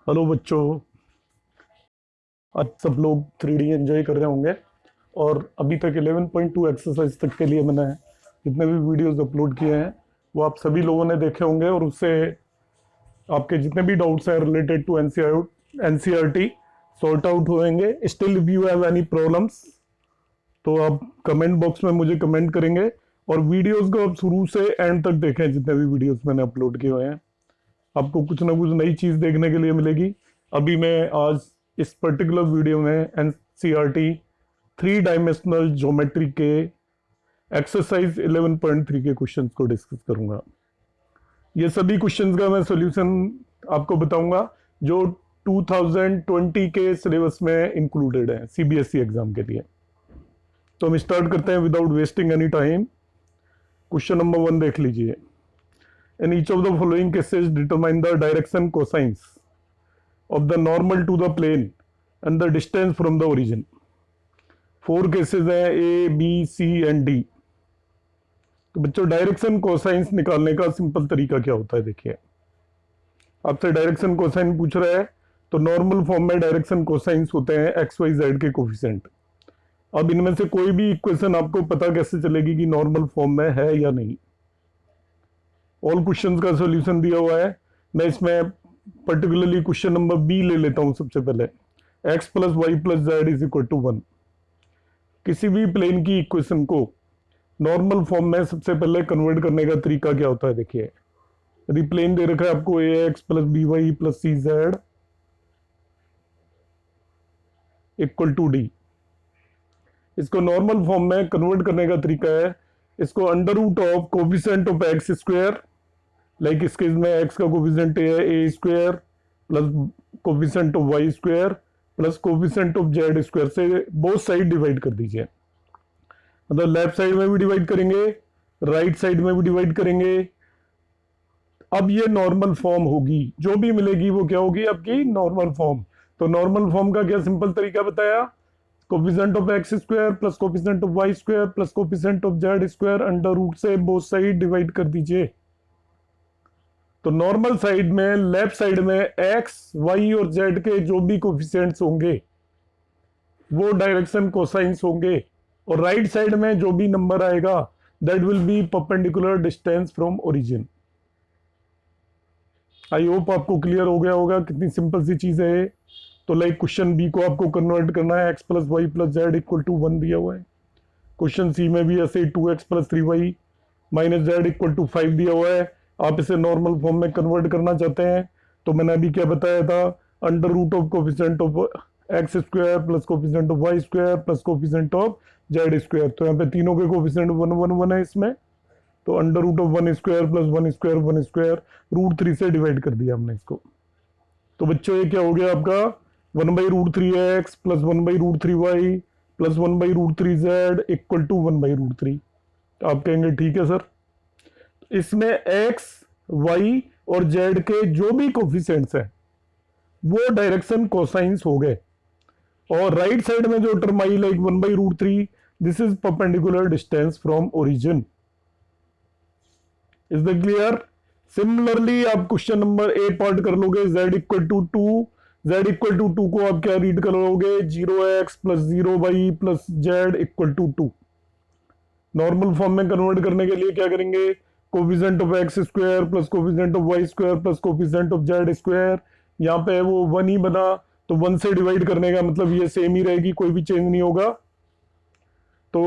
Hello बच्चों। आज सब लोग 3D एंजॉय कर रहे होंगे और अभी तक 11.2 एक्सरसाइज तक के लिए मैंने जितने भी वीडियोस अपलोड किए हैं वो आप सभी लोगों ने देखे होंगे और उससे आपके जितने भी डाउट्स हैं related to NCERT sort out होंगे। Still if you have any problems तो आप कमेंट बॉक्स में मुझे कमेंट करेंगे और वीडियोस को आप शुरू से एंड तक देखें। जितने भी वीडियोस मैंने अपलोड किए हुए हैं आपको कुछ ना कुछ नई चीज देखने के लिए मिलेगी। अभी मैं आज इस पर्टिकुलर वीडियो में एनसीईआरटी 3 डायमेंशनल ज्योमेट्री के एक्सरसाइज 11.3 के क्वेश्चंस को डिस्कस करूंगा। ये सभी क्वेश्चंस का मैं सॉल्यूशन आपको बताऊंगा जो 2020 के सिलेबस में इंक्लूडेड है सीबीएसई एग्जाम के लिए। तो हम स्टार्ट करते हैं without wasting any time. Question number 1 देख लीजिए। In each of the following cases, determine the direction cosines of the normal to the plane and the distance from the origin. 4 cases हैं A, B, C and D। तो बच्चों direction cosines निकालने का simple तरीका क्या होता है देखिए। आपसे डायरेक्शन कोसाइन पूछ रहा है तो नॉर्मल फॉर्म में डायरेक्शन कोसाइंस होते हैं एक्स वाई जेड के कोफिशिएंट। अब इनमें से कोई भी इक्वेशन आपको पता कैसे चलेगी कि नॉर्मल फॉर्म में है या नहीं। ऑल क्वेश्चंस का सॉल्यूशन दिया हुआ है। मैं इसमें पर्टिकुलरली क्वेश्चन नंबर बी ले लेता हूं सबसे पहले। x plus y plus z is equal to 1। किसी भी प्लेन की इक्वेशन को नॉर्मल फॉर्म में सबसे पहले कन्वर्ट करने का तरीका क्या होता है देखिए। यदि प्लेन दे रखा है आपको a x plus b y plus c z equal to d, इसको नॉर्मल फॉर्म में कन्वर्ट करने का तरीका है इसको under root of coefficient of x square, like इस केस में x का कोफिशिएंट है a square plus coefficient of y square plus coefficient of z square से बोथ साइड डिवाइड कर दीजिए। मतलब लेफ्ट साइड में भी डिवाइड करेंगे, राइट साइड में भी डिवाइड करेंगे। अब ये नॉर्मल फॉर्म होगी, जो भी मिलेगी वो क्या होगी आपकी नॉर्मल फॉर्म। तो नॉर्मल फॉर्म का क्या सिंपल तरीका बताया, coefficient of x square plus coefficient of y square plus coefficient of z square under root से बोथ साइड डिवाइड कर दीजिए। तो नॉर्मल साइड में लेफ्ट साइड में एक्स वाई और जेड के जो भी कोफिशिएंट्स होंगे वो डायरेक्शन कोसाइंस होंगे और राइट साइड में जो भी नंबर आएगा that will B perpendicular distance from origin. I hope आपको क्लियर हो गया होगा कितनी सिंपल सी चीज है। तो लाइक क्वेश्चन बी को आपको कन्वर्ट करना है x plus y plus z equal to 1 दिया हुआ है। क्वेश्चन सी में भी ऐसे 2x plus 3y minus z equal to 5 दिया हुआ है। आप इसे नॉर्मल फॉर्म में कन्वर्ट करना चाहते हैं तो मैंने अभी क्या बताया था, under root of coefficient of x square plus coefficient of y square plus coefficient of z square. तो यहाँ पे तीनों के कोफिशिएंट 1 1 1 है इसमें, तो under root of 1 square plus 1 square 1 square root 3 से डिवाइड कर दिया हमने इसको। तो बच्चों ये क्या हो गया आपका 1 by root 3x plus 1 by root 3y plus 1 by root 3z equal to 1 by root 3। आप कहेंगे ठीक है सर, इसमें x, y और z के जो भी कोफिशिएंट्स हैं वो डायरेक्शन कोसाइंस हो गए और राइट साइड में जो टर्म आई like 1 by root 3 this is perpendicular distance from origin. Is the clear. Similarly आप क्वेश्चन नंबर ए पार्ट कर लोगे z equal to 2, z equal to 2 को आप क्या रीड करोगे 0x plus 0y plus z equal to 2। Normal form में convert करने के लिए क्या करेंगे, coefficient of x square plus coefficient of y square plus coefficient of z square, यहाँ पे वो 1 ही बना तो 1 से डिवाइड करने का मतलब ये सेम ही रहेगी, कोई भी चेंज नहीं होगा। तो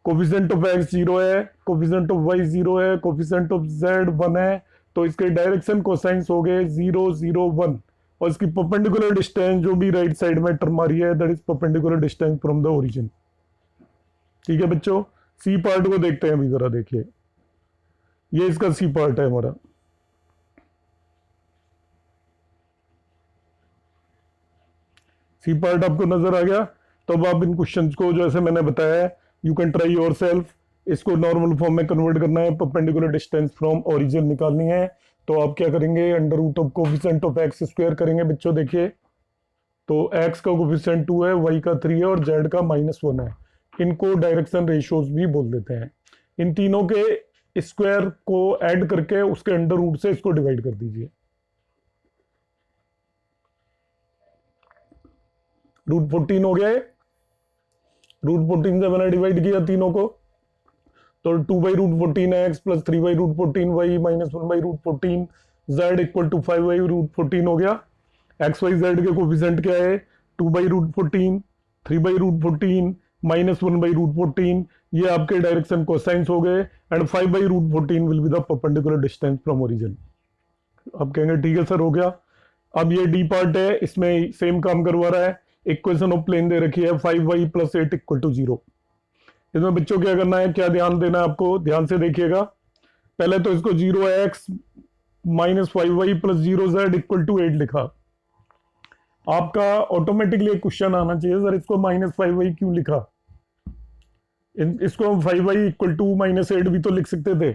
कोफिशिएंट ऑफ एक्स 0 है, कोफिशिएंट ऑफ वाई 0 है, कोफिशिएंट ऑफ जेड 1 है, तो इसके डायरेक्शन कोसाइंस हो गए 0 0 1 और इसकी परपेंडिकुलर डिस्टेंस जो भी राइट साइड में टर्म आ रही है that is perpendicular distance from the origin. ठीक है बच्चों, सी पार्ट को देखते हैं अभी जरा देखिए। ये इसका सी पार्ट है हमारा। सी पार्ट आपको नजर आ गया। तो अब आप इन क्वेश्चंस को जैसे मैंने बताया यू कैन ट्राई योरसेल्फ। इसको नॉर्मल फॉर्म में कन्वर्ट करना है, परपेंडिकुलर डिस्टेंस फ्रॉम ओरिजिन निकालनी है। तो आप क्या करेंगे under root of coefficient of x square करेंगे बच्चों। देखिए तो x का कोफिशिएंट 2 है, y का 3 है और z का -1 है। इनको डायरेक्शन रेशियोज भी बोल देते हैं। इन तीनों के स्क्वायर को ऐड करके उसके अंडर रूट से इसको डिवाइड कर दीजिए। √14 हो गया है। √14 से मैंने डिवाइड किया तीनों को, तो 2/√14x plus 3/√14y minus 1/√14 z equal to 5/√14 हो गया। एक्स वाई जेड के कोफिशिएंट क्या है, 2/√14, 3/√14 माइनस 1/√14, ये आपके डायरेक्शन कोसाइंस हो गए, and 5/√14 will be the perpendicular distance from origin. आप कहेंगे ठीक है सर हो गया। अब ये डी पार्ट है, इसमें सेम काम करवा रहा है। इक्वेशन ऑफ प्लेन दे रखी है 5y प्लस 8 इक्वल टू 0। इसमें बच्चों क्या करना है, क्या ध्यान देना है आपको, ध्यान से देखिएगा। पहले तो इसको 0x minus 5y plus 0z equal to 8 लिखा। आपका ऑटोमेटिकली एक क्वेश्चन आना चाहिए, सर इसको -5y क्यों लिखा। इसको हम 5y इक्वल टू -8 भी तो लिख सकते थे,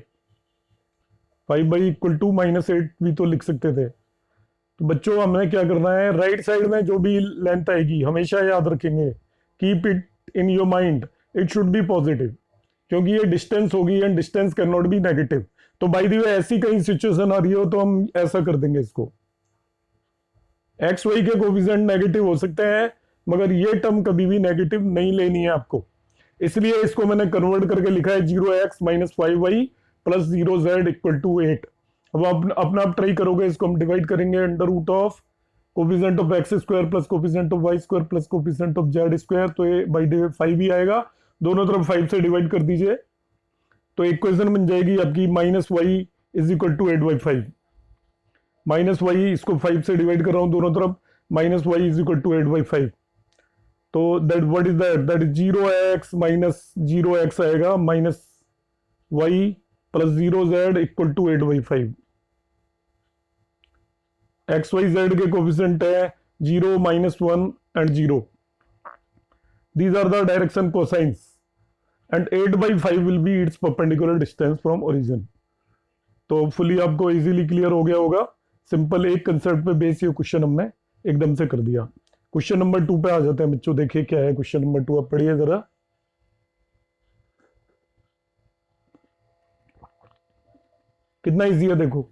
5y इक्वल टू -8 भी तो लिख सकते थे। तो बच्चों हमें क्या करना है, राइट साइड में जो भी लेंथ आएगी हमेशा याद रखेंगे, keep it in your mind, it should be positive, क्योंकि ये डिस्टेंस होगी and distance can not be negative. तो बाय द वे ऐसी कहीं सिचुएशन आ रही हो तो हम ऐसा कर देंगे, इसको एक्स वाई के कोफिशिएंट नेगेटिव हो सकते हैं, मगर ये टर्म कभी भी नेगेटिव नहीं लेनी है आपको, इसलिए इसको मैंने कन्वर्ट करके लिखा है 0x minus 5y plus 0z equal to 8। अब अपना आप ट्राई करोगे, इसको हम डिवाइड करेंगे under root of coefficient of x square plus coefficient of y square plus coefficient of z square, तो ये बाई डिवाइड 5 ही आएगा, दोनों तरफ 5 से डिवाइड कर दीजिए, तो इक्वेशन बन जाएगी आपकी -y is equal to 8/5। -y इसको 5 से डिवाइड कर रहा हूं दोनों तरफ, -y इज इक्वल टू 8/5। तो that what is that is 0x minus 0x आएगा minus y plus 0z equal to 8/5। X y z के कोफिशिएंट है 0, -1 and 0। These are the direction cosines and 8/5 will be its perpendicular distance from origin। तो fully आपको easily clear हो गया होगा। Simple एक concept पे बेस ये क्वेश्चन हमने एकदम से कर दिया। क्वेश्चन नंबर 2 पे आ जाते हैं बच्चों, देखिए क्या है क्वेश्चन नंबर 2, आप पढ़िए जरा। कितना इजी है देखो,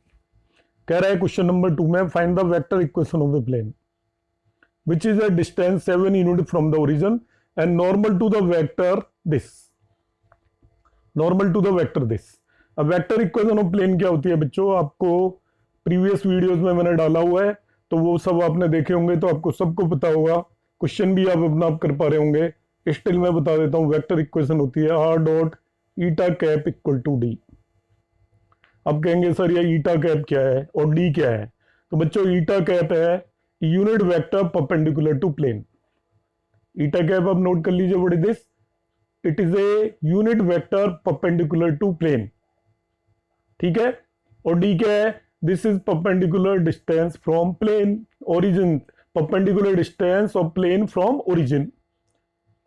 कह रहा है क्वेश्चन नंबर 2 में find the vector equation of the plane which is a distance 7 unit from the origin and normal to the vector this, normal to the vector this. अब वेक्टर इक्वेशन ऑफ प्लेन क्या होती है बच्चों, आपको previous videos में मैंने डाला हुआ है, तो वो सब आपने देखे होंगे, तो आपको सबको पता होगा, क्वेश्चन भी आप अपना आप कर पा रहे होंगे। स्टिल मैं बता देता हूं, वेक्टर इक्वेशन होती है r dot eta cap equal to d. अब कहेंगे सर ये ईटा कैप क्या है और डी क्या है, तो बच्चों ईटा कैप है unit vector perpendicular to plane. Eta cap आप नोट कर लीजिए, what is this, it is a unit vector perpendicular to plane, ठीक है। और डी क्या है, this is perpendicular distance from plane origin, perpendicular distance of plane from origin.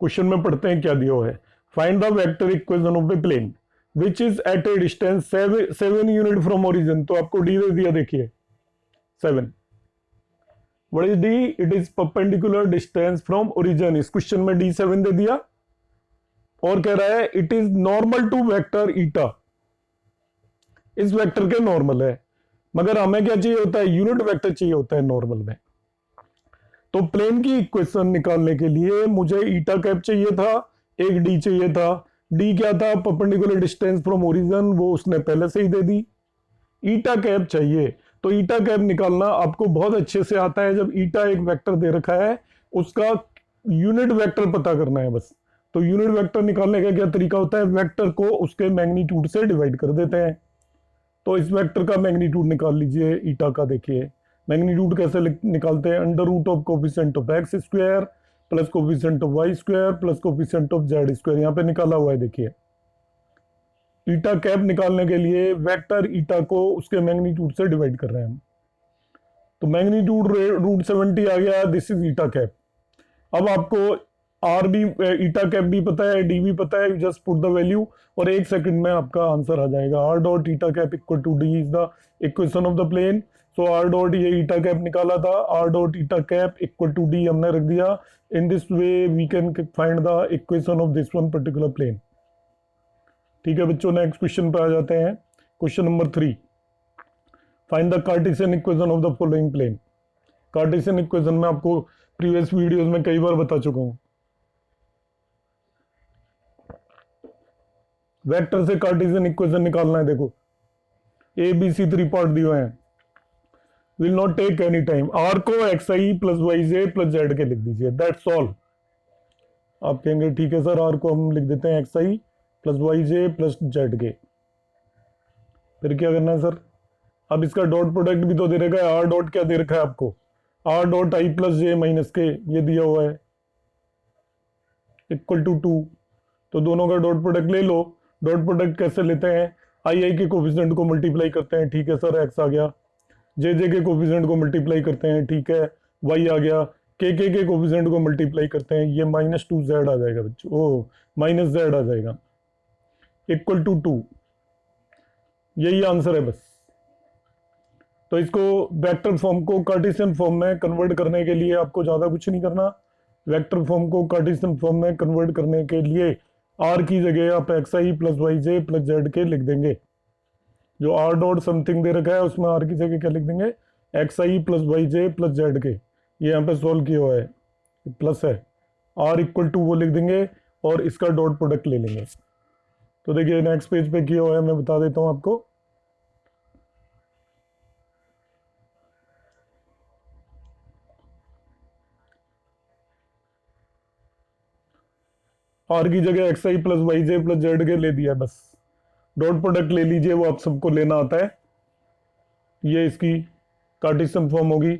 Question में पढ़ते हैं क्या दिया हुआ है, find the vector equation of the plane which is at a distance 7 unit from origin. तो आपको डी दे दिया, देखिए 7, what is D, it is perpendicular distance from origin. इस क्वेश्चन में डी 7 दे दिया, और कह रहा है it is normal to vector eta, इस वेक्टर के नॉर्मल है, मगर हमें क्या चाहिए होता है, यूनिट वेक्टर चाहिए होता है नॉर्मल में। तो प्लेन की इक्वेशन निकालने के लिए मुझे ईटा कैप चाहिए था, एक डी चाहिए था। डी क्या था, परपेंडिकुलर डिस्टेंस फ्रॉम ओरिजिन, वो उसने पहले से ही दे दी। ईटा कैप चाहिए, तो ईटा कैप निकालना आपको बहुत अच्छे से आता है। जब ईटा एक वेक्टर दे रखा है, उसका यूनिट वेक्टर पता करना है बस। तो यूनिट वेक्टर निकालने का क्या तरीका होता है, वेक्टर को उसके मैग्नीट्यूड से डिवाइड कर देते हैं। तो इस वेक्टर का मैग्नीट्यूड निकाल लीजिए ईटा का, देखिए मैग्नीट्यूड कैसे निकालते हैं, under root of coefficient of x square plus coefficient of y square plus coefficient of z square, यहाँ पे निकाला हुआ है। देखिए ईटा कैप निकालने के लिए वेक्टर ईटा को उसके मैग्नीट्यूड से डिवाइड कर रहे हैं हम। तो मैग्नीट्यूड √70 आ गया, दिस इज ईटा कैप। अब आपको आर भी, ईटा कैप भी पता है, डी भी पता है, जस्ट पुट द वैल्यू और 1 सेकंड में आपका आंसर आ जाएगा। R dot eta cap equal to d is the equation of the plane. So r dot, ये ईटा कैप निकाला था, r dot eta cap equal to d हमने रख दिया। In this way we can find the equation of this one particular plane. ठीक है बच्चों, next question पे आ जाते हैं। Question number 3, find the Cartesian equation of the following plane. Cartesian equation में आपको प्रीवियस वीडियोस में कई बार बता चुका हूं। वेक्टर से कार्टेशियन इक्वेशन निकालना है। देखो ए बी सी 3 पार्ट दिए हुए हैं, will not take any time. R को x i plus y j plus z k लिख दीजिए, दैट्स ऑल। आप कहेंगे ठीक है सर, आर को हम लिख देते हैं x i plus y j plus z के। फिर क्या करना है सर, अब इसका डॉट प्रोडक्ट भी तो दे रखा है। आर डॉट क्या दे रखा है आपको, R dot I plus j minus के, ये दिया हुआ है, इक्वल टू 2। तो दोनों का डॉट प्रोडक्ट ले लो। डॉट प्रोडक्ट कैसे लेते हैं, आई आई के कोफिशिएंट को मल्टीप्लाई करते हैं, ठीक है सर, एक्स आ गया। जे जे के कोफिशिएंट को मल्टीप्लाई करते हैं, ठीक है, वाई आ गया। के कोफिशिएंट को मल्टीप्लाई करते हैं, ये -2z आ जाएगा बच्चों, ओ -z आ जाएगा, इक्वल टू 2। यही आंसर है बस। तो इसको वेक्टर फॉर्म को कार्टेशियन फॉर्म में कन्वर्ट करने के लिए आपको ज्यादा कुछ नहीं करना। वेक्टर फॉर्म को कार्टेशियन फॉर्म में कन्वर्ट करने के लिए आर की जगह आप x i plus y j plus z k लिख देंगे। जो आर डॉट समथिंग दे रखा है उसमें आर की जगह क्या लिख देंगे, x i plus y j plus z के। ये यहाँ पे सोल्व किया हुआ है, प्लस है, आर इक्वल टू वो लिख देंगे और इसका डॉट प्रोडक्ट ले लेंगे। तो देखिए नेक्स्ट पेज पे किया हुआ है, मैं बता देता हूँ आपको। आर की जगह x i plus y j plus z के ले दिया, बस डॉट प्रोडक्ट ले लीजिए, वो आप सबको लेना आता है। ये इसकी कार्टेशियन फॉर्म होगी।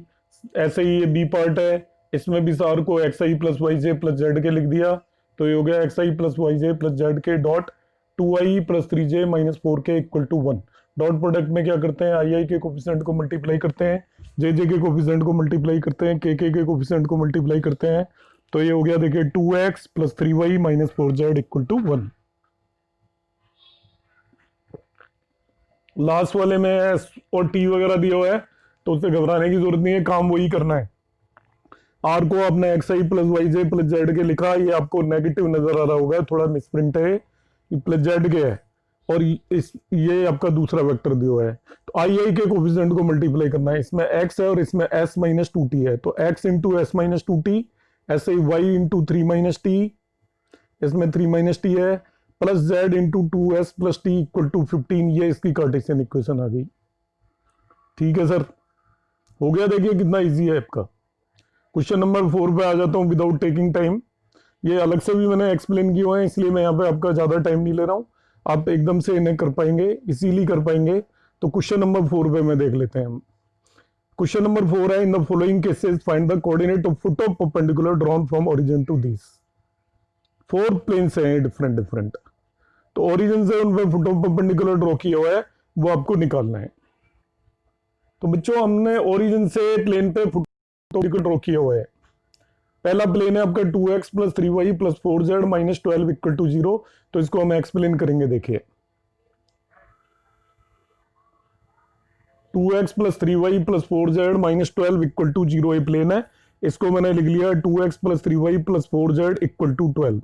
ऐसे ही ये बी पार्ट है, इसमें भी सार को x i plus y j plus z k लिख दिया, तो ये हो गया x i plus y j plus z k dot 2i plus 3j minus 4k equal to 1। Dot product में क्या करते हैं, आई आई के कोफिशिएंट को मल्टीप्लाई करते हैं, जे जे के कोफिशिएंट को मल्टीप्लाई करते हैं, के कोफिशिएंट को मल्टीप्लाई करते हैं। तो ये हो गया देखिए 2x plus 3y minus 4z equal to 1। Last वाले में एस और टी वगैरह दिया हुआ है, तो उससे घबराने की जरूरत नहीं है, काम वही करना है। आर को आपने x i plus y j plus z के लिखा, ये आपको नेगेटिव नजर आ रहा होगा, थोड़ा मिसप्रिंट है, प्लस जेड के है, और ये आपका दूसरा वेक्टर दिया हुआ है। तो आई आई के कोफिशिएंट को मल्टीप्लाई करना है, इसमें x है और इसमें s माइनस 2t है, तो x into S minus 2t, ऐसे ही y इंटू 3 माइनस टी, इसमें 3 माइनस टी है, plus z into 2s plus t equal to 15। ये इसकी कार्टेशियन इक्वेशन आ गई। ठीक है सर, हो गया। देखिए कितना इजी है आपका। क्वेश्चन नंबर 4 पे आ जाता हूँ विदाउट टेकिंग टाइम। ये अलग से भी मैंने एक्सप्लेन किए हुए हैं, इसलिए मैं यहाँ पे आपका ज्यादा टाइम नहीं ले रहा हूँ, आप एकदम से इन्हें कर पाएंगे, इजीली कर पाएंगे। तो क्वेश्चन नंबर 4 पे मैं देख लेते हैं हम। क्वेश्चन नंबर 4 है, in the following cases find the coordinate of foot of perpendicular drawn from origin to this. 4 planes हैं डिफरेंट डिफरेंट, तो ओरिजिन से उन पर फुट ऑफ परपेंडिकुलर ड्रॉ किया हुआ है, वो आपको निकालना है। तो बच्चों हमने ओरिजिन से प्लेन पे फुट परपेंडिकुलर ड्रॉ किया हुआ है। पहला प्लेन है आपका 2x plus 3y plus 4z minus 12 equal to 0। तो इसको हम एक्सप्लेन करेंगे। देखिए 2x plus 3y plus 4z minus 12 equal to 0 ये प्लेन है। इसको मैंने लिख लिया 2x plus 3y plus 4z equal to 12।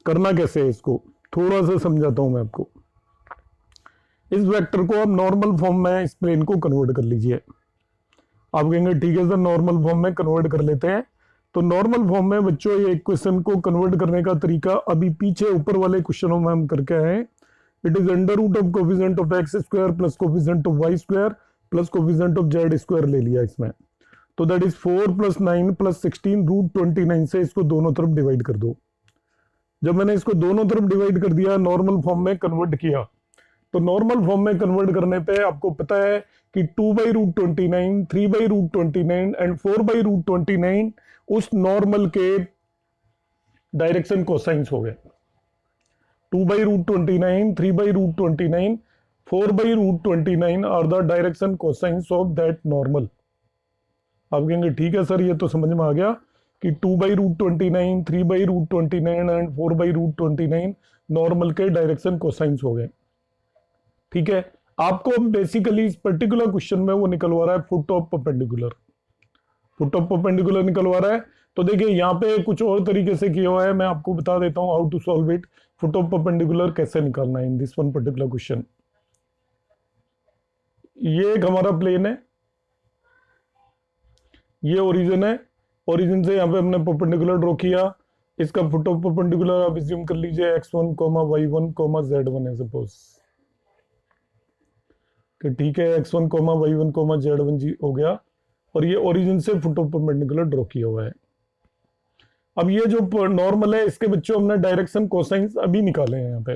करना कैसे है इसको थोड़ा सा समझाता हूं मैं आपको। इस वेक्टर को आप नॉर्मल फॉर्म में इस प्लेन को कन्वर्ट कर लीजिए। आप कहेंगे ठीक है सर, नॉर्मल फॉर्म में कन्वर्ट कर लेते हैं। तो नॉर्मल फॉर्म में बच्चों ये इक्वेशन को कन्वर्ट करने का तरीका अभी पीछे ऊपर वाले क्वेश्चनों में हम करके आए। It is under root of coefficient of x square plus coefficient of y square plus coefficient of z square ले लिया इसमें। तो that is 4 plus 9 plus 16 root 29 से इसको दोनों तरफ डिवाइड कर दो। जब मैंने इसको दोनों तरफ डिवाइड कर दिया, नॉर्मल फॉर्म में कन्वर्ट किया, तो नॉर्मल फॉर्म में कन्वर्ट करने पे आपको पता है कि 2/√29, 3/√29 एंड 4/√29 उस नॉर्मल के डायरेक्शन कोसाइंस हो गए। 2/√29, 3/√29, 4/√29 are the direction cosines of that normal. आप कहेंगे ठीक है सर, ये तो समझ में आ गया कि 2/√29, 3/√29 एंड 4/√29 नॉर्मल के डायरेक्शन कोसाइंस हो गए। ठीक है, आपको बेसिकली इस पर्टिकुलर क्वेश्चन में वो निकलवा रहा है foot of perpendicular, foot of perpendicular निकलवा रहा है। तो देखिए यहाँ पे कुछ और तरीके से किया हुआ है, मैं आपको बता देता हूँ how to solve it. Foot of perpendicular कैसे निकालना है in this one particular question. ये एक हमारा प्लेन है, ये ओरिजिन है, ओरिजिन से यहाँ पे हमने परपेंडिकुलर ड्रॉ किया, इसका फुट ऑफ परपेंडिकुलर आप अज्यूम कर लीजिए x1 y1 z1 है सपोज कि ठीक है, x1 y1 z1 जी हो गया, और ये ओरिजिन से फुट ऑफ परपेंडिकुलर ड्रॉ किया हुआ है। अब ये जो नॉर्मल है इसके बच्चों हमने डायरेक्शन कोसाइंस अभी निकाले हैं यहाँ पे।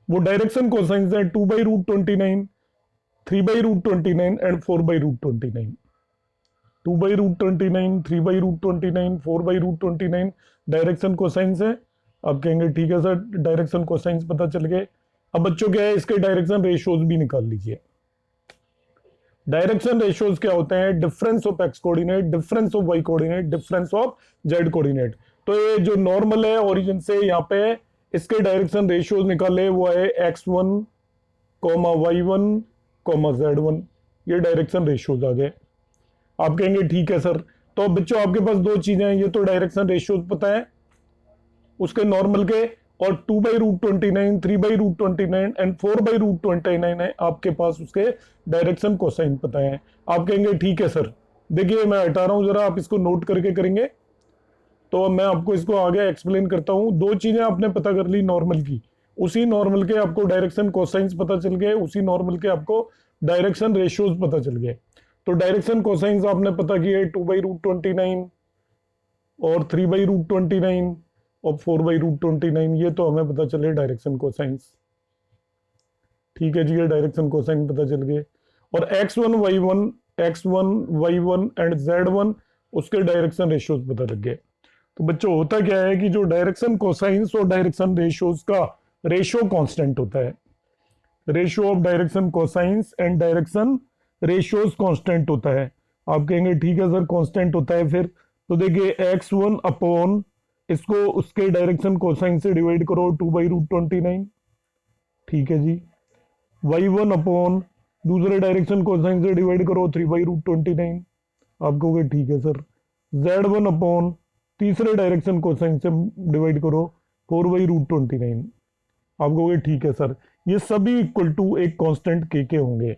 वो डायरेक्शन कोसाइंस है 2/√29, 3/√29 एंड 4/√29। 2/√29, 3/√29, 4/√29 डायरेक्शन कोसाइंस है। आप कहेंगे ठीक है सर, डायरेक्शन कोसाइंस पता चल गए। अब बच्चों क्या है, इसके डायरेक्शन रेशियोज भी निकाल लीजिए। डायरेक्शन रेशियोज क्या होते हैं? Difference of x coordinate, difference of y coordinate, difference of z coordinate. तो ये जो नॉर्मल है ओरिजिन से यहाँ पे इसके डायरेक्शन रेशियोज निकाले, वो है x1 y1 z1, ये डायरेक्शन रेशियोज आ गए। आप कहेंगे ठीक है सर, तो बच्चों आपके पास दो चीजें हैं, ये तो डायरेक्शन रेशियोज पता है उसके नॉर्मल के, और 2/√29, 3/√29 एंड 4/√29 है आपके पास उसके डायरेक्शन कोसाइन पता है। आप कहेंगे ठीक है सर, देखिए मैं हटा रहा हूं जरा, आप इसको नोट करके करेंगे तो मैं आपको इसको आगे एक्सप्लेन करता हूं। दो चीजें आपने पता कर ली नॉर्मल की, उसी नॉर्मल के आपको डायरेक्शन कोसाइंस पता चल गए, उसी नॉर्मल के आपको डायरेक्शन रेशियोज पता चल गए। तो डायरेक्शन कोसाइंस आपने पता किए 2/√29 और 3/√29 और 4/√29, ये तो हमें पता चले डायरेक्शन कोसाइंस। ठीक है जी, ये डायरेक्शन कोसाइन पता चल गए। और x1 y1 एंड z1 उसके डायरेक्शन रेशियोज पता लग गए। तो बच्चों होता क्या है कि जो डायरेक्शन कोसाइंस और डायरेक्शन रेशियोज का रेशियो कांस्टेंट होता है, ratio of direction cosines and direction ratios constant होता है। आप कहेंगे ठीक है सर कांस्टेंट होता है, फिर तो देखिए x1 अपॉन इसको उसके डायरेक्शन कोसाइन से डिवाइड करो 2/√29, ठीक है जी। y1 अपॉन दूसरे डायरेक्शन कोसाइन से डिवाइड करो 3/√29, आप कहोगे ठीक है सर। z1 अपॉन तीसरे डायरेक्शन कोसाइन से डिवाइड करो 4/√29, आप कहोगे ठीक है सर। ये सभी इक्वल टू एक कांस्टेंट के होंगे,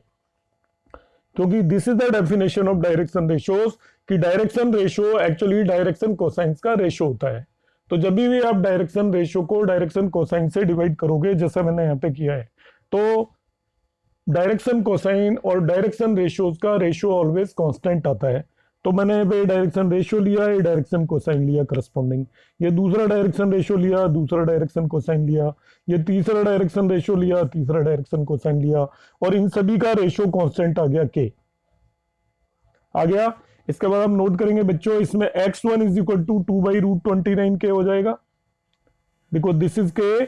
क्योंकि this is the definition of direction ratios कि direction ratio actually direction cosines का रेशियो होता है। तो जब भी आप डायरेक्शन रेशियो को डायरेक्शन कोसाइन से डिवाइड करोगे, जैसा मैंने यहाँ पे किया है, तो डायरेक्शन कोसाइन और डायरेक्शन रेशियोज का रेशियो ऑलवेज कांस्टेंट आता है। तो मैंने यहाँ पे डायरेक्शन रेशियो लिया, ये डायरेक्शन कोसाइन लिया करस्पॉन्डिंग, ये दूसरा डायरेक्शन रेशियो लिया, दूसरा डायरेक्शन कोसाइन लिया, ये तीसरा डायरेक्शन रेशियो लिया, तीसरा डायरेक्शन कोसाइन लिया, और इन सभी का रेशियो कांस्टेंट आ गया के, आ गया। इसके बाद हम नोट करेंगे बच्चों, इसमें x1 इज इक्वल टू 2/√29 के हो जाएगा, बिकॉज दिस इज के।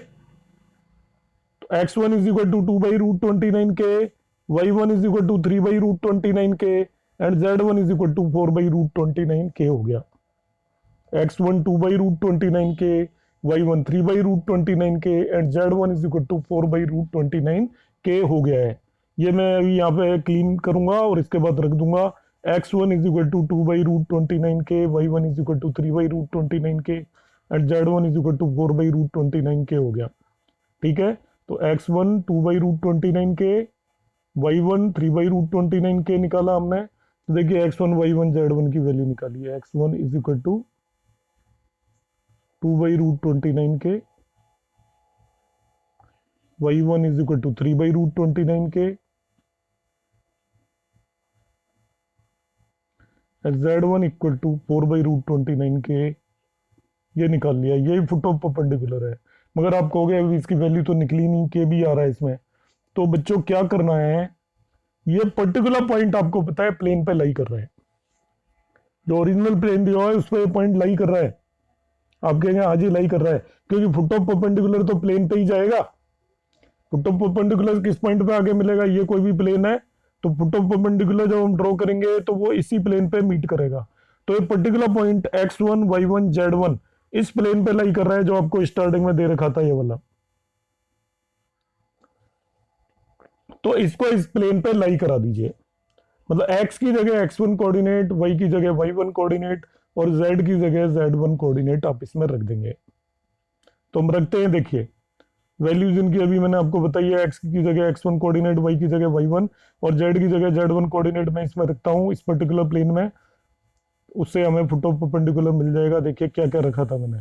x1 इज इक्वल टू 2/√29 के, y1 इज इक्वल टू 3/√29 के and z1 is equal to 4/√29 के हो गया। x1 2/√29 के, y1 3/√29 के and z1 is equal to 4/√29 के हो गया है। ये मैं अभी यहाँ पे क्लीन करूंगा और इसके बाद रख दूंगा x1 इज इक्वल टू 2/√29 के, y1 इज इक्वल टू 3/√29 के and z1 is equal to 4/√29 के हो गया। ठीक है, तो x1 2/√29 के, y1 3/√29 के निकाला हमने। तो देखिए x1 y1 z1 की वैल्यू निकाली है, x1 इज इक्वल टू 2/√29 के, y1 इज इक्वल टू 3/√29 के, z1 इक्वल टू 4/√29 के, ये निकाल लिया। यही फुट ऑफ परपेंडिकुलर है। मगर आप कहोगे अभी इसकी वैल्यू तो निकली नहीं, के भी आ रहा है इसमें। तो बच्चों क्या करना है, ये पर्टिकुलर पॉइंट आपको पता है प्लेन पे लाई कर रहा है, जो ओरिजिनल प्लेन दिया हुआ है उस पर पॉइंट लाई कर रहा है। आप कहेंगे आज ही लाई कर रहा है, क्योंकि फुट ऑफ परपेंडिकुलर तो प्लेन पे ही जाएगा। फुट ऑफ परपेंडिकुलर किस पॉइंट पे आगे मिलेगा, ये कोई भी प्लेन है तो फुट ऑफ परपेंडिकुलर जब हम ड्रॉ करेंगे तो वो इसी प्लेन पे मीट करेगा। तो ये particular point x1 y1 z1 इस प्लेन पे लाई कर रहा है, जो आपको स्टार्टिंग में दे रखा था ये वाला। तो इसको इस प्लेन पे लाई करा दीजिए, मतलब x की जगह x1 कोऑर्डिनेट, y की जगह y1 कोऑर्डिनेट और z की जगह z1 कोऑर्डिनेट आप इसमें रख देंगे। तो हम रखते हैं, देखिए वैल्यूज इनकी अभी मैंने आपको बताई है, एक्स की जगह x1 कोऑर्डिनेट, y की जगह y1 और z की जगह z1 कोऑर्डिनेट मैं इसमें रखता हूँ इस पर्टिकुलर प्लेन में, उससे हमें फुट ऑफ परपेंडिकुलर मिल जाएगा। देखिए क्या क्या रखा था मैंने,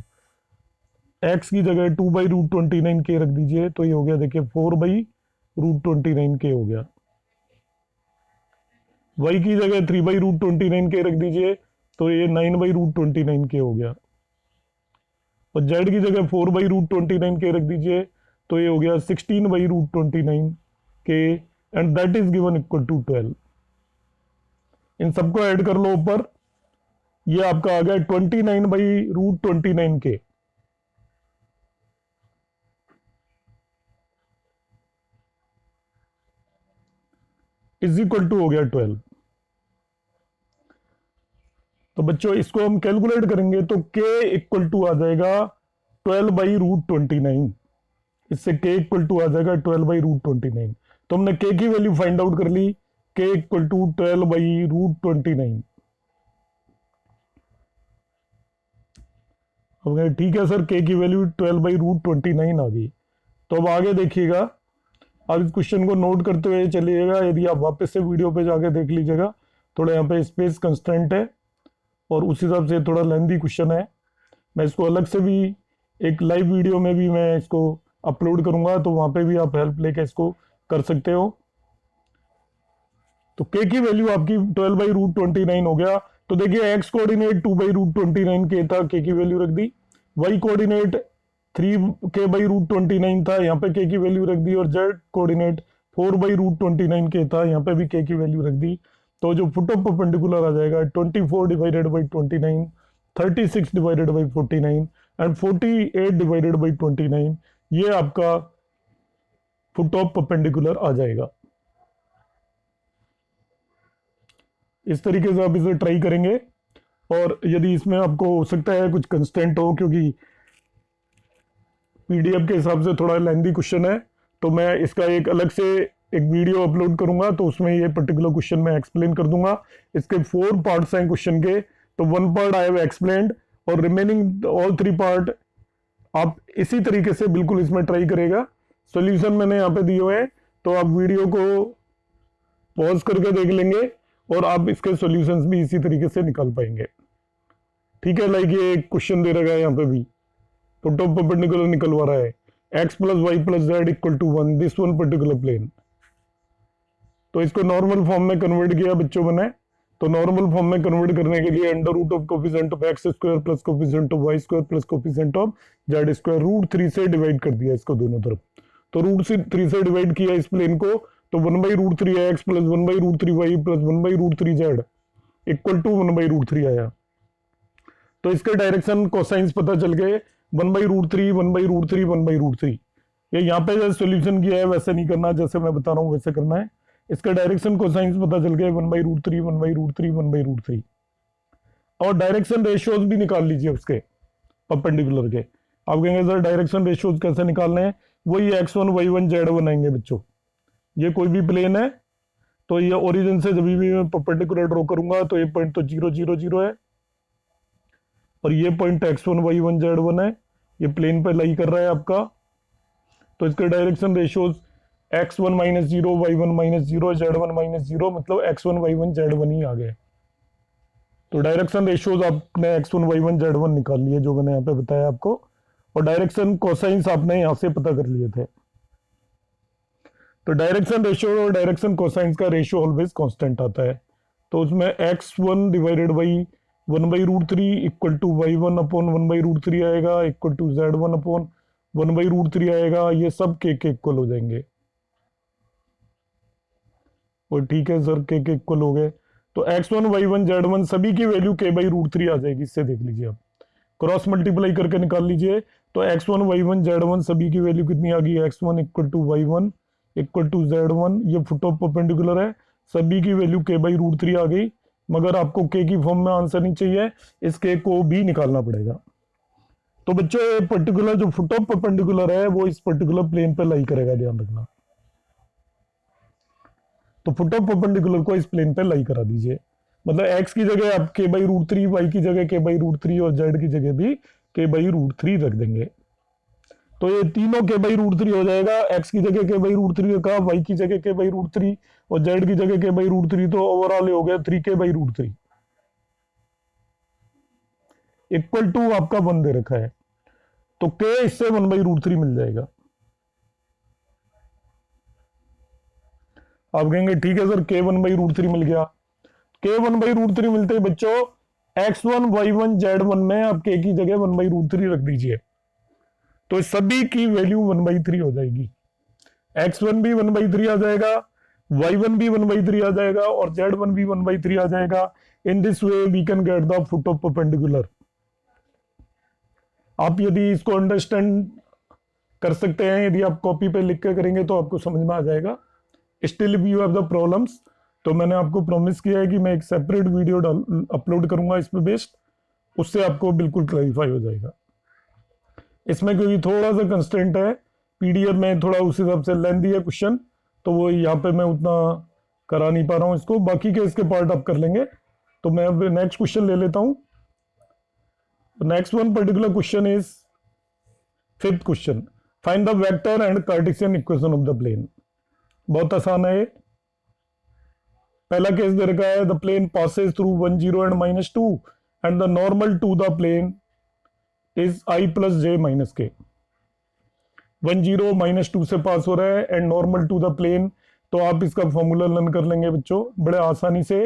x की जगह 2/√29k रख दीजिए तो ये हो गया देखिए 4/√29k हो गया। y की जगह 3/√29k रख दीजिए तो ये 9/√29k हो गया। और z की जगह 4/√29k रख दीजिए तो ये हो गया 16/√29k and that is given equal to 12। इन सबको ऐड कर लो ऊपर, ये आपका आ गया 29/√29k। इज इक्वल टू हो गया 12। तो बच्चों इसको हम कैलकुलेट करेंगे तो k इक्वल टू आ जाएगा 12/√29। इससे k इक्वल टू आ जाएगा 12/√29। तो हमने k की वैल्यू फाइंड आउट कर ली, k इक्वल टू 12/√29। अब ठीक है सर, k की वैल्यू 12/√29 आ गई। तो अब आगे देखिएगा, अब इस क्वेश्चन को नोट करते हुए चलिएगा, यदि आप वापस से वीडियो पे जाके देख लीजिएगा, थोड़ा यहाँ पे स्पेस कंस्टेंट है और उस हिसाब से थोड़ा लेंथी क्वेश्चन है। मैं इसको अलग से भी एक लाइव वीडियो में भी मैं इसको अपलोड करूंगा, तो वहां पे भी आप हेल्प लेके इसको कर सकते हो। तो k की वैल्यू आपकी 12/√29 हो गया। तो देखिए x कोऑर्डिनेट 2/√29k था, k की वैल्यू रख दी। y कोऑर्डिनेट 3k/√29 था, यहाँ पे k की वैल्यू रख दी। और z कोऑर्डिनेट 4/√29k था, यहाँ पे भी k की वैल्यू रख दी। तो जो फुट ऑफ परपेंडिकुलर आ जाएगा 24/29, 36/49 एंड 48/29, ये आपका फुट ऑफ परपेंडिकुलर आ जाएगा। इस तरीके से आप इसे ट्राई करेंगे। और यदि इसमें आपको हो सकता है कुछ कंस्टेंट हो, क्योंकि पीडीएफ के हिसाब से थोड़ा लेंथी क्वेश्चन है, तो मैं इसका एक अलग से एक वीडियो अपलोड करूंगा, तो उसमें ये पर्टिकुलर क्वेश्चन मैं एक्सप्लेन कर दूंगा। इसके 4 पार्ट्स हैं क्वेश्चन के, तो 1 पार्ट आई हैव एक्सप्लेन्ड और रिमेनिंग ऑल 3 पार्ट आप इसी तरीके से बिल्कुल इसमें ट्राई करेगा। सॉल्यूशन मैंने यहाँ पे दिए हुए हैं, तो आप वीडियो को पॉज करके देख लेंगे और आप इसके सॉल्यूशंस भी इसी तरीके से निकाल पाएंगे। ठीक है, लाइक ये क्वेश्चन दे रखा है यहाँ पे भी, फुट ऑफ परपेंडिकुलर निकलवा रहा है, x + y + z = 1 this one particular plane. तो इसको नॉर्मल फॉर्म में कन्वर्ट किया बच्चों मैंने। तो नॉर्मल फॉर्म में कन्वर्ट करने के लिए √of coefficient of x² + coefficient of y² + coefficient of z² √3 से डिवाइड कर दिया इसको दोनों तरफ। तो √3 से डिवाइड किया इस प्लेन को, तो 1/√3x + 1/√3y + 1/√3z = 1/√3 आया। तो इसके डायरेक्शन कोसाइंस पता चल गए, 1/√3, 1/√3, 1/√3। ये यहाँ पे जैसे सोल्यूशन किया है वैसे नहीं करना, जैसे मैं बता रहा हूँ वैसे करना है। इसका डायरेक्शन कोसाइंस पता चल गए 1/√3, 1/√3, 1/√3। और डायरेक्शन रेशियोज भी निकाल लीजिए उसके परपेंडिकुलर के। आप कहेंगे सर डायरेक्शन रेशियोज कैसे निकालने हैं, वही x1 y1 z1 आएंगे बच्चों। ये कोई भी प्लेन है, तो ये ओरिजिन से जब भी मैं परपेंडिकुलर ड्रॉ करूंगा तो ये पॉइंट तो 0 0 0 है, और ये पॉइंट x1 y1 z1 है, ये प्लेन पे लाई कर रहा है आपका। तो इसके direction ratios x1 - 0, y1 - 0, z1 - 0, मतलब x1 y1 z1 ही आ गए। तो डायरेक्शन रेशियोज आपने x1 y1 z1 निकाल लिए, जो मैंने यहाँ पे बताया आपको। और डायरेक्शन कोसाइंस आपने यहाँ से पता कर लिए थे। तो डायरेक्शन रेशियो और डायरेक्शन कोसाइंस का रेशियो ऑलवेज कांस्टेंट आता है। तो उसमें x1 / 1/√3 = y1 / 1/√3 आएगा, = z1 / 1/√3 आएगा। ये सब k के इक्वल हो जाएंगे। और ठीक है सर, k के इक्वल हो गए, तो x1 y1 z1 सभी की वैल्यू k/√3 आ जाएगी। इससे देख लीजिए, आप क्रॉस मल्टीप्लाई करके निकाल लीजिए। तो x1 y1 z1 सभी की वैल्यू कितनी आ गई, x1 = y1 = z1। ये फुट ऑफ परपेंडिकुलर है, सभी की वैल्यू k/√3 आ गई। मगर आपको k की फॉर्म में आंसर नहीं चाहिए, इस k को भी निकालना पड़ेगा। तो बच्चों ये पर्टिकुलर जो फुट ऑफ परपेंडिकुलर है वो इस पर्टिकुलर प्लेन पे लाई करेगा, ध्यान रखना। तो फुट ऑफ परपेंडिकुलर को इस प्लेन पे लाई करा दीजिए, मतलब x की जगह आप k/√3, y की जगह k/√3 और z की जगह भी k/√3 रख देंगे। तो ये तीनों के बाई रूट थ्री हो जाएगा। एक्स की जगह के बाई रूट थ्री रखा, वाई की जगह के बाई रूट थ्री और जेड की जगह के बाई रूट थ्री, तो ओवरऑल हो गया 3 k by root three equal to आपका 1 दे रखा है। तो के इससे 1 बाई रूट थ्री मिल जाएगा। आप कहेंगे ठीक है सर, के 1 बाई रूट थ्री मिल गया। के 1 बाई रूट थ्री मिलते ही बच्चों x1 y1 z1 में आप के की जगह 1 बाई रूट थ्री रख दीजिए, तो सभी की वैल्यू 1 बाई थ्री हो जाएगी। x1 भी 1 बाई थ्री आ जाएगा, y1 भी 1 बाई थ्री आ जाएगा और z1 भी 1 बाई थ्री आ जाएगा। In this way we can get the foot of perpendicular. आप यदि इसको अंडरस्टैंड कर सकते हैं, यदि आप कॉपी पे लिख के करेंगे तो आपको समझ में आ जाएगा। Still if you have the problems, तो मैंने आपको प्रॉमिस किया है कि मैं एक सेपरेट वीडियो अपलोड करूंगा इस पे बेस्ड, उससे आपको बिल्कुल क्लैरिफाई हो जाएगा। इसमें क्योंकि थोड़ा सा कंस्टेंट है, पीडीएफ में थोड़ा उस हिसाब से लेंथी है क्वेश्चन, तो वो यहाँ पे मैं उतना करा नहीं पा रहा हूँ इसको, बाकी के इसके पार्ट आप कर लेंगे। तो मैं अब नेक्स्ट क्वेश्चन ले लेता हूँ। Next one particular question is fifth question, find the vector and Cartesian equation of the plane. बहुत आसान है। पहला केस दे रखा है, the plane passes through 1 0 and -2 and the normal to the plane is i plus j minus k. 1 0 -2 से पास हो रहा है and normal to the plane, तो आप इसका फॉर्मूला लर्न कर लेंगे बच्चों बड़े आसानी से।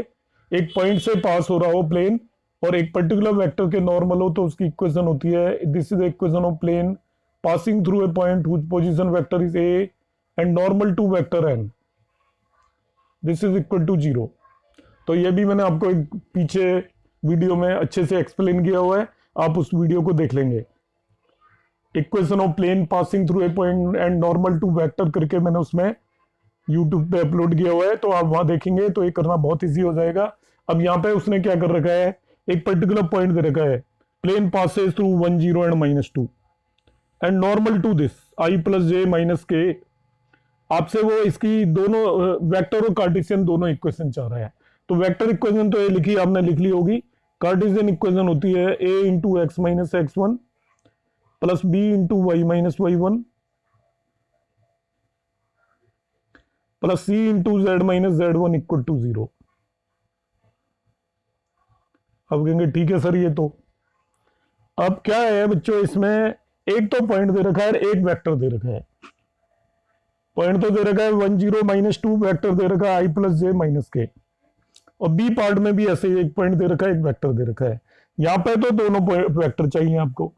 एक पॉइंट से पास हो रहा हो प्लेन और एक पर्टिकुलर वेक्टर के नॉर्मल हो, तो उसकी इक्वेशन होती है, this is the equation of plane passing through a point whose position vector is a and normal to vector n, this is equal to 0। तो ये भी मैंने आपको एक पीछे वीडियो में अच्छे से एक्सप्लेन किया हुआ है, आप उस वीडियो को देख लेंगे। Equation of plane passing through a point and normal to vector करके मैंने उसमें यूट्यूब पे अपलोड किया हुआ है, तो आप वहां देखेंगे तो ये करना बहुत इजी हो जाएगा। अब यहाँ पे उसने क्या कर रखा है, एक पर्टिकुलर पॉइंट दे रखा है, plane passes through 1 0 and -2 and normal to this i plus j minus k. आपसे वो इसकी दोनों वेक्टर और कार्टेशियन दोनों इक्वेशन चाह रहा है। तो वेक्टर इक्वेशन तो ये लिखी आपने लिख ली होगी, कार्टेशियन इक्वेशन होती है a into x minus x one plus b into y minus y one plus c into z minus z one equal to 0। अब कहेंगे ठीक है सर ये तो, अब क्या है बच्चों, इसमें एक तो पॉइंट दे रखा है, एक वेक्टर दे रखा है। पॉइंट तो दे रखा है 1 0 -2, वेक्टर दे रखा है i प्लस जे माइनस के, और बी पार्ट में भी ऐसे एक पॉइंट दे रखा है, एक वेक्टर दे रखा है। यहां पे तो दोनों वेक्टर चाहिए आपको।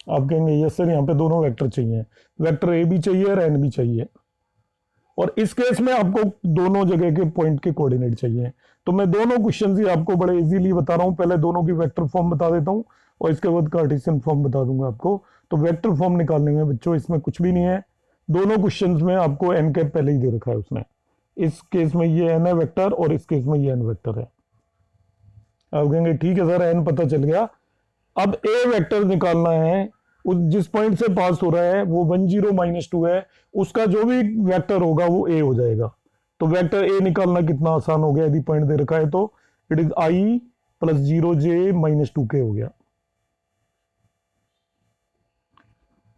आप कहेंगे यस सर यहाँ पे दोनों वेक्टर चाहिए, वेक्टर ए भी चाहिए और एन भी चाहिए, और इस केस में आपको दोनों जगह के पॉइंट के कोऑर्डिनेट चाहिए। तो मैं दोनों क्वेश्चन ही आपको बड़े इजीली बता रहा हूँ, पहले दोनों की वेक्टर फॉर्म बता देता हूँ और इसके बाद कार्टेशियन फॉर्म बता दूंगा आपको। तो वेक्टर फॉर्म निकालने में बच्चों इसमें कुछ भी नहीं है, दोनों क्वेश्चंस में आपको एन कैप पहले ही दे रखा है उसने। इस केस में ये एन है वेक्टर और इस केस में ये एन वेक्टर है। आप कहेंगे ठीक है सर एन पता चल गया, अब ए वेक्टर निकालना है, उस जिस पॉइंट से पास हो रहा है वो 1 0 -2 है, उसका जो भी वेक्टर होगा वो ए हो जाएगा। तो वेक्टर ए निकालना कितना आसान हो गया, यदि पॉइंट दे रखा है तो it is i plus 0 j minus 2 के हो गया।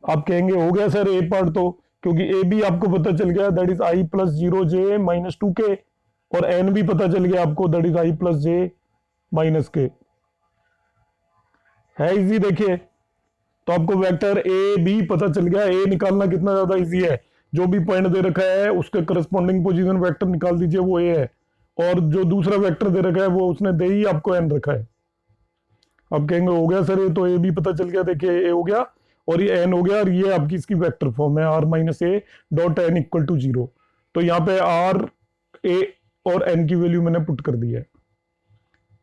आप कहेंगे हो गया सर ए पार्ट, तो क्योंकि ए भी आपको पता चल गया, that is i plus 0 j minus 2 के, और एन भी पता चल गया आपको, that is i plus j minus के। है इजी, देखिए तो आपको वेक्टर ए बी पता चल गया। ए निकालना कितना ज्यादा इजी है, जो भी पॉइंट दे रखा है उसके करस्पॉन्डिंग पोजीशन वेक्टर निकाल दीजिए, वो ए है, और जो दूसरा वेक्टर दे रखा है वो उसने दे ही आपको एन रखा है। अब कहेंगे हो गया सर ये तो ए बी पता चल गया, देखिए ए हो गया और ये एन हो गया, और ये आपकी इसकी वेक्टर फॉर्म है r minus a dot n equal to 0। तो यहाँ पे आर ए और एन की वैल्यू मैंने पुट कर दी है।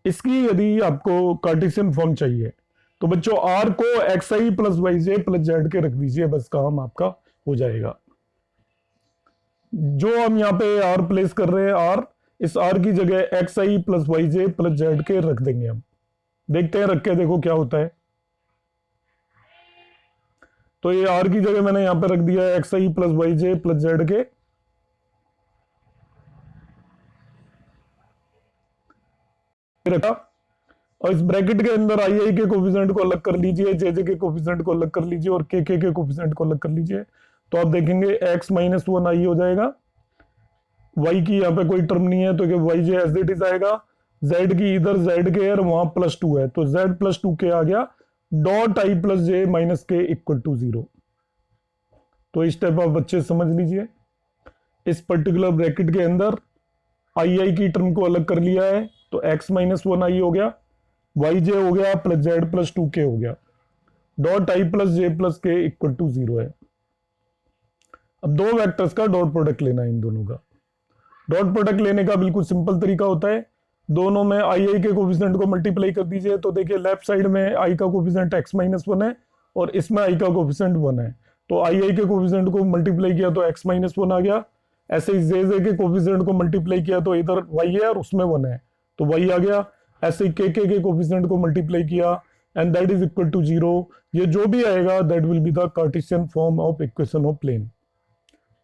इसकी यदि आपको कार्टेशियन फॉर्म चाहिए तो बच्चों आर को x i plus y j plus z के रख दीजिए, बस काम आपका हो जाएगा। जो हम यहाँ पे आर प्लेस कर रहे हैं, आर, इस आर की जगह x i plus y j plus z के रख देंगे हम। देखते हैं रख के देखो क्या होता है। तो ये आर की जगह मैंने यहां पे रख दिया है x i plus y j plus z के, रखा। और इस ब्रैकेट के अंदर आई आई के कोफिशिएंट को अलग कर लीजिए, जे जे के कोफिशिएंट को अलग कर लीजिए और के कोफिशिएंट को अलग कर लीजिए। तो आप देखेंगे x माइनस वन आई हो जाएगा, y की यहाँ पे कोई टर्म नहीं है तो y j as it is आएगा, z की इधर z के है वहां प्लस टू है तो z प्लस टू के आ गया, dot I plus j minus के इक्वल टू जीरो। तो इस टाइप आप बच्चे समझ लीजिए, इस पर्टिकुलर ब्रैकेट के अंदर आई आई की टर्म को अलग कर लिया है तो x माइनस वन आई हो गया, वाई जे हो गया प्लस जेड प्लस टू के हो गया, dot I plus J plus के इक्वल टू जीरो है। अब दो वेक्टर्स का डॉट प्रोडक्ट लेना है इन दोनों का। डॉट प्रोडक्ट लेने का बिल्कुल सिंपल तरीका होता है, दोनों में आई आई के कोफिशिएंट को मल्टीप्लाई कर दीजिए। तो देखिए लेफ्ट साइड में आई का कोफिशिएंट x माइनस वन है और इसमें आई का कोफिशिएंट वन है, तो आई आई के कोफिशिएंट को मल्टीप्लाई किया तो x माइनस वन आ गया। ऐसे ही जे के कोफिशिएंट को मल्टीप्लाई किया तो इधर y है और उसमें वन है तो y आ गया। ऐसे ही के कोफिशिएंट को मल्टीप्लाई किया and that is equal to zero. ये जो भी आएगा that will be the Cartesian form of equation of plane.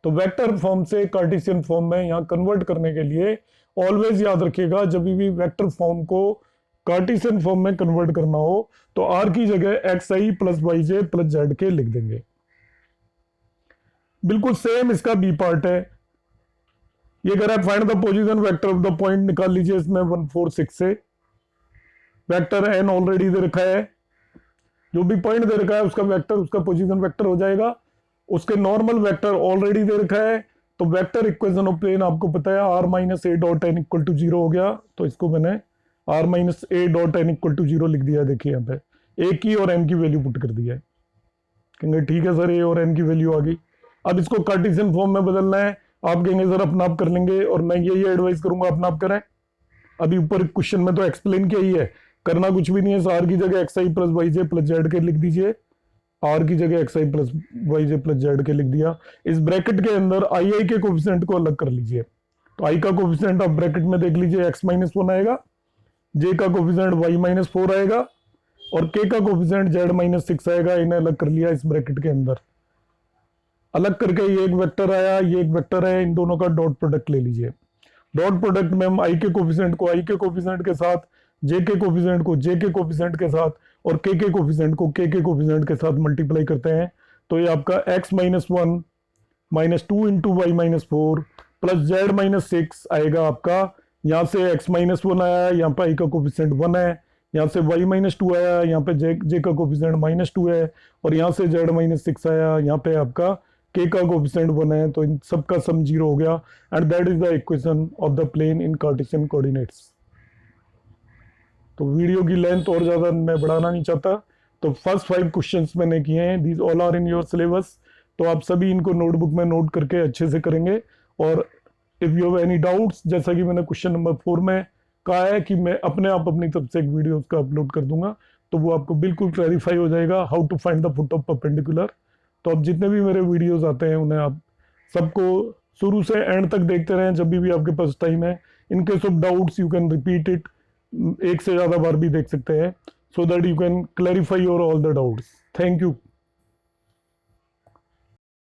तो वेक्टर फॉर्म से कार्टेशियन फॉर्म में यहाँ कन्वर्ट करने के लिए ऑलवेज याद रखिएगा, जब भी वेक्टर फॉर्म को कार्टेशियन फॉर्म में कन्वर्ट करना हो तो आर की जगह x i plus y j plus z k लिख देंगे। बिल्कुल सेम इसका बी पार्ट है, ये कह रहा है find the position vector of the point, निकाल लीजिए इसमें 1 4 6 से। वेक्टर एन ऑलरेडी दे रखा है, जो भी पॉइंट दे रखा है उसका वेक्टर उसका पोजीशन वेक्टर हो जाएगा, उसके नॉर्मल वेक्टर ऑलरेडी दे रखा है। तो वेक्टर इक्वेशन ऑफ प्लेन आपको पता है r minus a dot n equal to zero हो गया, तो इसको मैंने r minus a dot n equal to zero लिख दिया। देखिए यहाँ पे ए की और एन की वैल्यू पुट कर दिया है, कहेंगे ठीक है सर ए और एन की वैल्यू आ गई। अब इसको कार्टेशियन फॉर्म में बदलना है, आप कहेंगे सर अपना आप कर लेंगे और मैं यही एडवाइस करूंगा अपना आप करें। अभी ऊपर क्वेश्चन में तो एक्सप्लेन किया ही है, करना कुछ भी नहीं है। आर की जगह x i plus y j plus z k लिख दीजिए, आर की जगह x i plus y j plus z k लिख दिया। इस ब्रैकेट के अंदर आई आई के कोफिशिएंट को अलग कर लीजिए, तो आई का कोफिशिएंट आप ब्रैकेट में देख लीजिए एक्स माइनस वन आएगा, जे का कोफिशिएंट वाई माइनस फोर आएगा और के का कोफिशिएंट जेड माइनस सिक्स आएगा। इन्हें अलग कर लिया इस ब्रैकेट के अंदर, अलग करके ये एक वेक्टर आया ये एक वेक्टर है, इन दोनों का डॉट प्रोडक्ट ले लीजिए। डॉट प्रोडक्ट में हम आई के कोफिशिएंट को आई के कोफिशिएंट के साथ, जे के कोफिशिएंट को जे के कोफिशिएंट के साथ और के कोफिशिएंट को के कोफिशिएंट के साथ मल्टीप्लाई करते हैं। तो ये आपका x minus one minus two into y minus four plus z minus six आएगा आपका। यहाँ से x माइनस वन आया, यहाँ पे आई का कोफिशिएंट वन है, यहाँ से y माइनस टू आया, यहाँ पे जे का कोफिशिएंट माइनस टू है और यहाँ से जेड माइनस सिक्स आया, यहाँ पे आपका के का कोफिशिएंट वन है। तो इन सबका सम जीरो हो गया and that is the equation of the plane in Cartesian coordinates. तो वीडियो की लेंथ और ज़्यादा मैं बढ़ाना नहीं चाहता, तो फर्स्ट 5 क्वेश्चंस मैंने किए हैं, these all are in your syllabus. तो आप सभी इनको नोटबुक में नोट करके अच्छे से करेंगे। और if you have any doubts, जैसा कि मैंने क्वेश्चन नंबर 4 में कहा है कि मैं अपने आप अपनी तरफ से एक वीडियो उसका अपलोड कर दूंगा, तो वो आपको बिल्कुल क्लैरिफाई हो जाएगा how to find the foot of perpendicular. तो अब जितने भी मेरे वीडियोज़ आते हैं उन्हें आप सबको शुरू से एंड तक देखते रहें जब भी आपके पास टाइम है। In case of doubts you can repeat it, एक से ज़्यादा बार भी देख सकते हैं, so that you can clarify your all the doubts. Thank you.